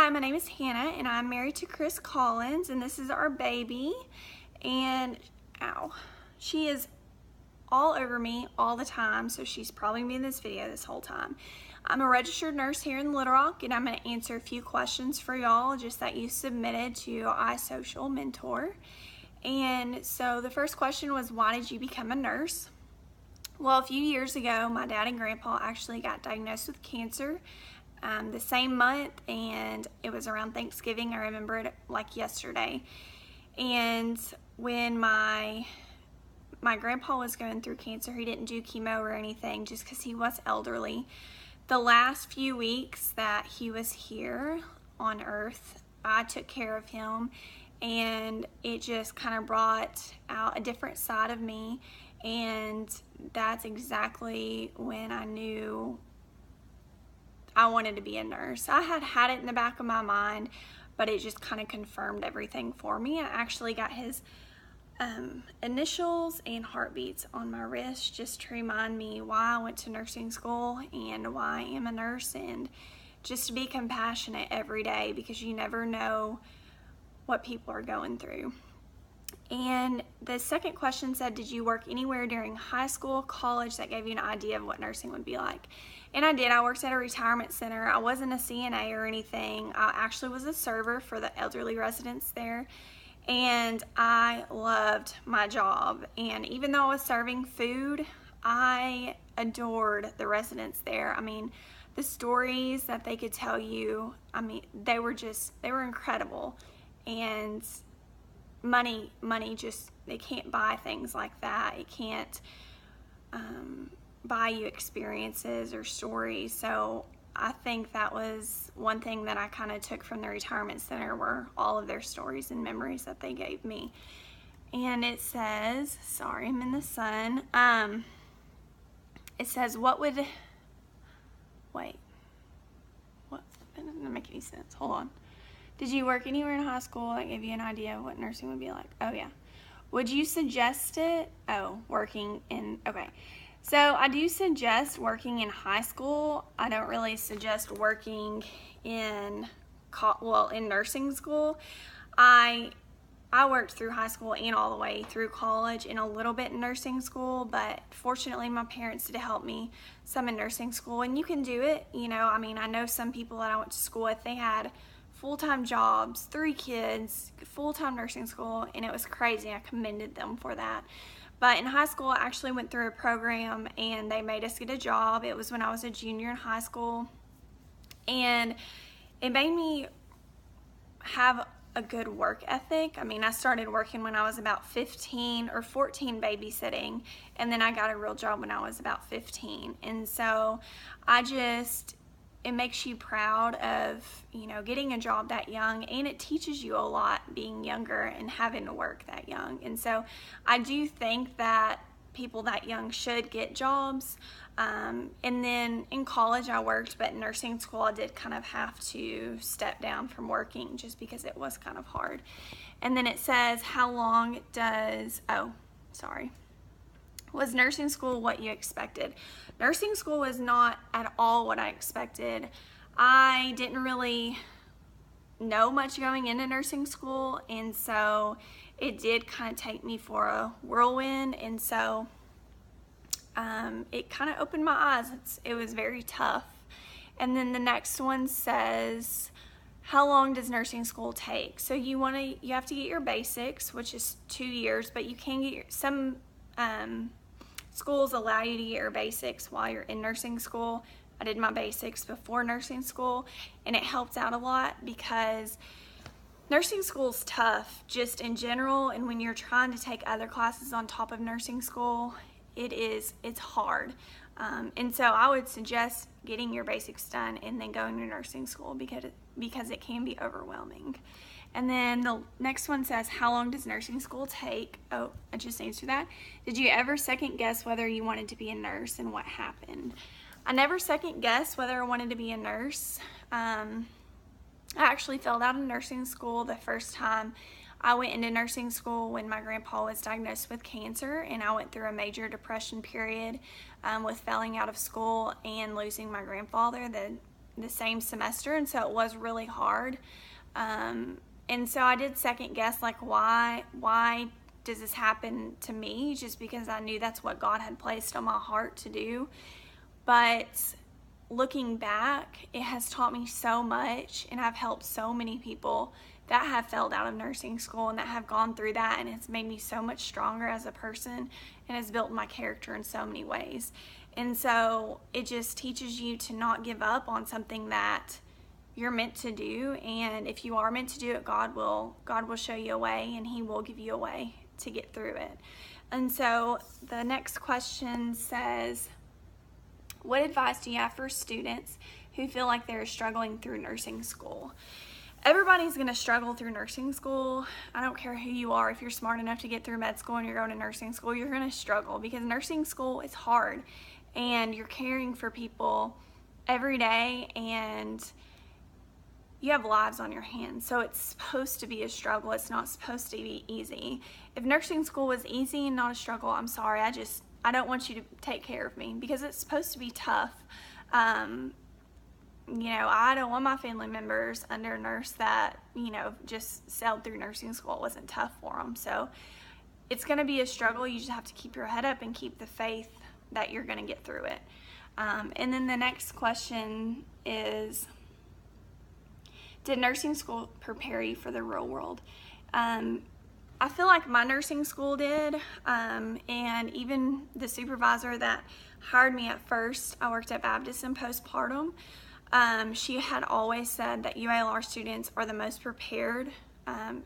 Hi, my name is Hannah, and I'm married to Chris Collins, and this is our baby. And, ow, she is all over me all the time, so she's probably been in this video this whole time. I'm a registered nurse here in Little Rock, and I'm going to answer a few questions for y'all just that you submitted to ISocialMentor. And so the first question was, why did you become a nurse? Well, a few years ago, my dad and grandpa actually got diagnosed with cancer the same month, and it was around Thanksgiving. I remember it like yesterday. And when my grandpa was going through cancer, he didn't do chemo or anything just because he was elderly. The last few weeks that he was here on earth, I took care of him, and it just kind of brought out a different side of me, and that's exactly when I knew I wanted to be a nurse. I had it in the back of my mind, but it just kind of confirmed everything for me. I actually got his initials and heartbeats on my wrist just to remind me why I went to nursing school and why I am a nurse, and just to be compassionate every day, because you never know what people are going through. And the second question said, did you work anywhere during high school, college that gave you an idea of what nursing would be like? And I did. I worked at a retirement center. I wasn't a CNA or anything. I actually was a server for the elderly residents there, and I loved my job. And even though I was serving food, I adored the residents there. I mean, the stories that they could tell you, I mean, they were incredible. And money just, they can't buy things like that. It can't buy you experiences or stories. So I think that was one thing that I kind of took from the retirement center, were all of their stories and memories that they gave me. And it says, sorry, I'm in the sun. It says, what, that doesn't make any sense. Hold on. Did you work anywhere in high school that gave you an idea of what nursing would be like? Oh, yeah. Would you suggest it? Oh, working in, okay. So I do suggest working in high school. I don't really suggest working in nursing school. I worked through high school and all the way through college and a little bit in nursing school, but fortunately my parents did help me some in nursing school, and you can do it. You know, I mean, I know some people that I went to school with, they had full-time jobs, 3 kids, full-time nursing school, and it was crazy. I commended them for that. But in high school, I actually went through a program, and they made us get a job. It was when I was a junior in high school, and it made me have a good work ethic. I mean, I started working when I was about 15 or 14 babysitting, and then I got a real job when I was about 15. And so it makes you proud of, you know, getting a job that young, and it teaches you a lot being younger and having to work that young. And so I do think that people that young should get jobs. And then in college I worked, but in nursing school I did kind of have to step down from working just because it was kind of hard. And then it says, was nursing school what you expected? Nursing school was not at all what I expected. I didn't really know much going into nursing school, and so it did kind of take me for a whirlwind, and so it kind of opened my eyes. It was very tough. And then the next one says, how long does nursing school take? So you have to get your basics, which is 2 years, but you can get some schools allow you to get your basics while you're in nursing school. I did my basics before nursing school, and it helped out a lot because nursing school is tough just in general, and when you're trying to take other classes on top of nursing school, it's hard. And so I would suggest getting your basics done and then going to nursing school because it can be overwhelming. And then the next one says, how long does nursing school take? Oh, I just answered that. Did you ever second guess whether you wanted to be a nurse, and what happened? I never second guessed whether I wanted to be a nurse. I actually failed out of nursing school the first time I went into nursing school when my grandpa was diagnosed with cancer, and I went through a major depression period with failing out of school and losing my grandfather the same semester, and so it was really hard. And so I did second guess, like, why does this happen to me? Just because I knew that's what God had placed on my heart to do. But looking back, it has taught me so much, and I've helped so many people that have failed out of nursing school and that have gone through that, and it's made me so much stronger as a person and has built my character in so many ways. And so it just teaches you to not give up on something that you're meant to do, and if you are meant to do it, God will show you a way, and He will give you a way to get through it. And so the next question says, what advice do you have for students who feel like they're struggling through nursing school? Everybody's going to struggle through nursing school. I don't care who you are. If you're smart enough to get through med school and you're going to nursing school, you're going to struggle, because nursing school is hard, and you're caring for people every day, and you have lives on your hands. So it's supposed to be a struggle. It's not supposed to be easy. If nursing school was easy and not a struggle, I'm sorry. I don't want you to take care of me, because it's supposed to be tough. I don't want my family members under a nurse that, just sailed through nursing school. It wasn't tough for them. So it's going to be a struggle. You just have to keep your head up and keep the faith that you're going to get through it. And then the next question is, did nursing school prepare you for the real world? I feel like my nursing school did, and even the supervisor that hired me at first, I worked at Baptist in postpartum. She had always said that UALR students are the most prepared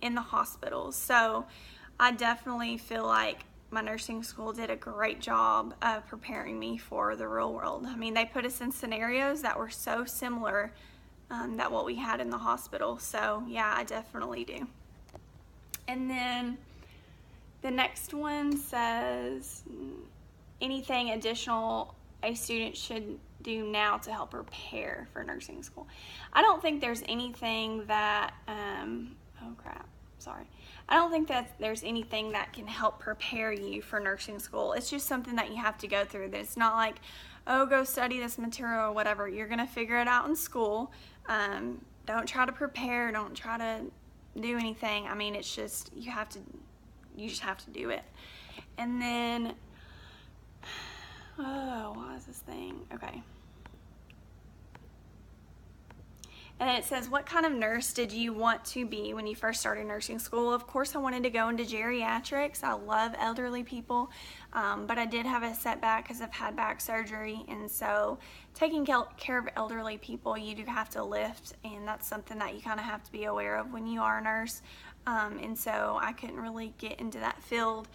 in the hospitals. So I definitely feel like my nursing school did a great job of preparing me for the real world. I mean, they put us in scenarios that were so similar that what we had in the hospital. So yeah, I definitely do. And then the next one says, anything additional a student should do now to help prepare for nursing school? I don't think there's anything that, I don't think that there's anything that can help prepare you for nursing school. It's just something that you have to go through. It's not like, oh, go study this material or whatever. You're going to figure it out in school. Don't try to prepare. Don't try to do anything. I mean, it's just, you just have to do it. And then, what is this thing? Okay. And then it says, what kind of nurse did you want to be when you first started nursing school? Of course, I wanted to go into geriatrics. I love elderly people, but I did have a setback because I've had back surgery. And so taking care of elderly people, you do have to lift, and that's something that you kind of have to be aware of when you are a nurse. And so I couldn't really get into that field.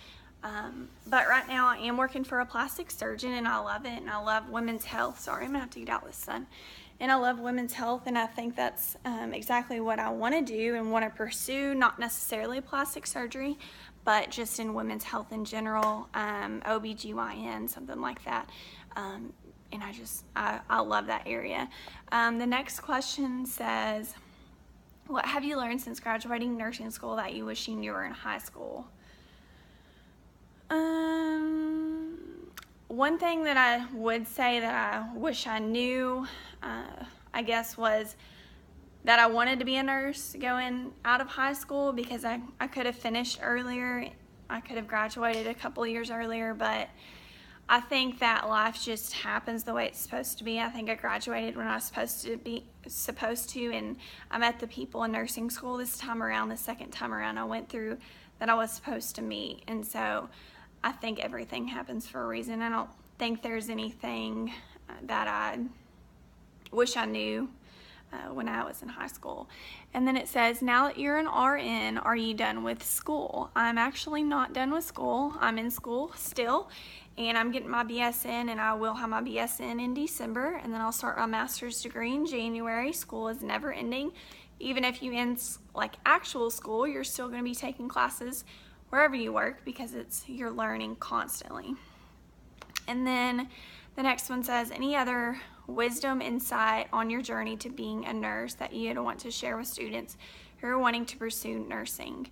But right now I am working for a plastic surgeon, and I love it, and I love women's health. Sorry, I'm gonna have to get out of the sun. And I love women's health, and I think that's exactly what I want to do and want to pursue, not necessarily plastic surgery, but just in women's health in general, OBGYN, something like that. And I love that area. The next question says, what have you learned since graduating nursing school that you wish you knew were in high school? One thing that I would say that I wish I knew, I guess, was that I wanted to be a nurse going out of high school, because I could have finished earlier. I could have graduated a couple of years earlier, but I think that life just happens the way it's supposed to be. I think I graduated when I was supposed to, and I met the people in nursing school the second time around I went through, that I was supposed to meet. And so I think everything happens for a reason. I don't think there's anything that I wish I knew when I was in high school. And then it says, now that you're an RN, are you done with school? I'm actually not done with school. I'm in school still, and I'm getting my BSN, and I will have my BSN in December, and then I'll start my master's degree in January. School is never ending. Even if you end like actual school, you're still going to be taking classes wherever you work, because you're learning constantly. And then the next one says, any other wisdom, insight on your journey to being a nurse that you'd want to share with students who are wanting to pursue nursing?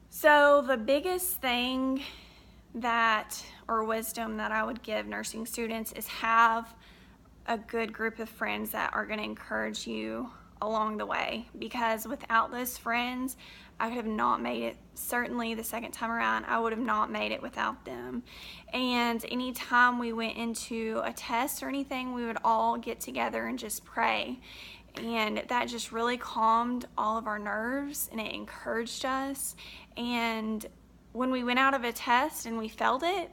So the biggest thing or wisdom that I would give nursing students is have a good group of friends that are going to encourage you along the way, because without those friends, I could have not made it. Certainly the second time around, I would have not made it without them. And anytime we went into a test or anything, we would all get together and just pray. And that just really calmed all of our nerves, and it encouraged us. And when we went out of a test and we failed it,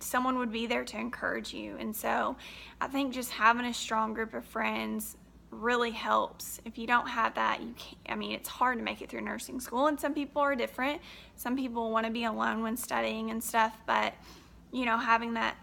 someone would be there to encourage you. And so I think just having a strong group of friends really helps. If you don't have that, you can't, I mean, it's hard to make it through nursing school, and some people are different. Some people want to be alone when studying and stuff, but you know, having that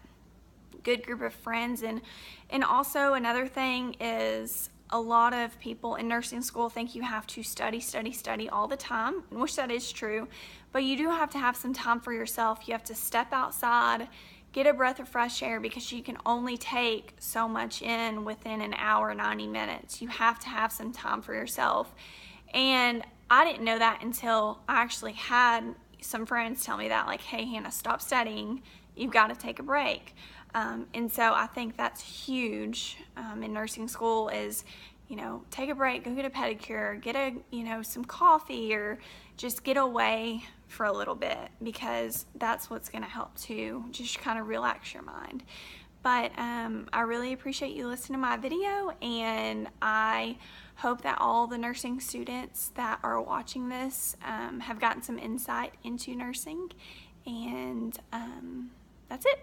good group of friends. And also another thing is, a lot of people in nursing school think you have to study all the time, which that is true, but you do have to have some time for yourself. You have to step outside, get a breath of fresh air, because you can only take so much in within an hour, 90 minutes. You have to have some time for yourself. And I didn't know that until I actually had some friends tell me that, like, hey, Hannah, stop studying. You've got to take a break. And so I think that's huge in nursing school is, you know, take a break, go get a pedicure, get a, you know, some coffee, or just get away for a little bit, because that's what's going to help to just kind of relax your mind. But I really appreciate you listening to my video, and I hope that all the nursing students that are watching this have gotten some insight into nursing. And that's it.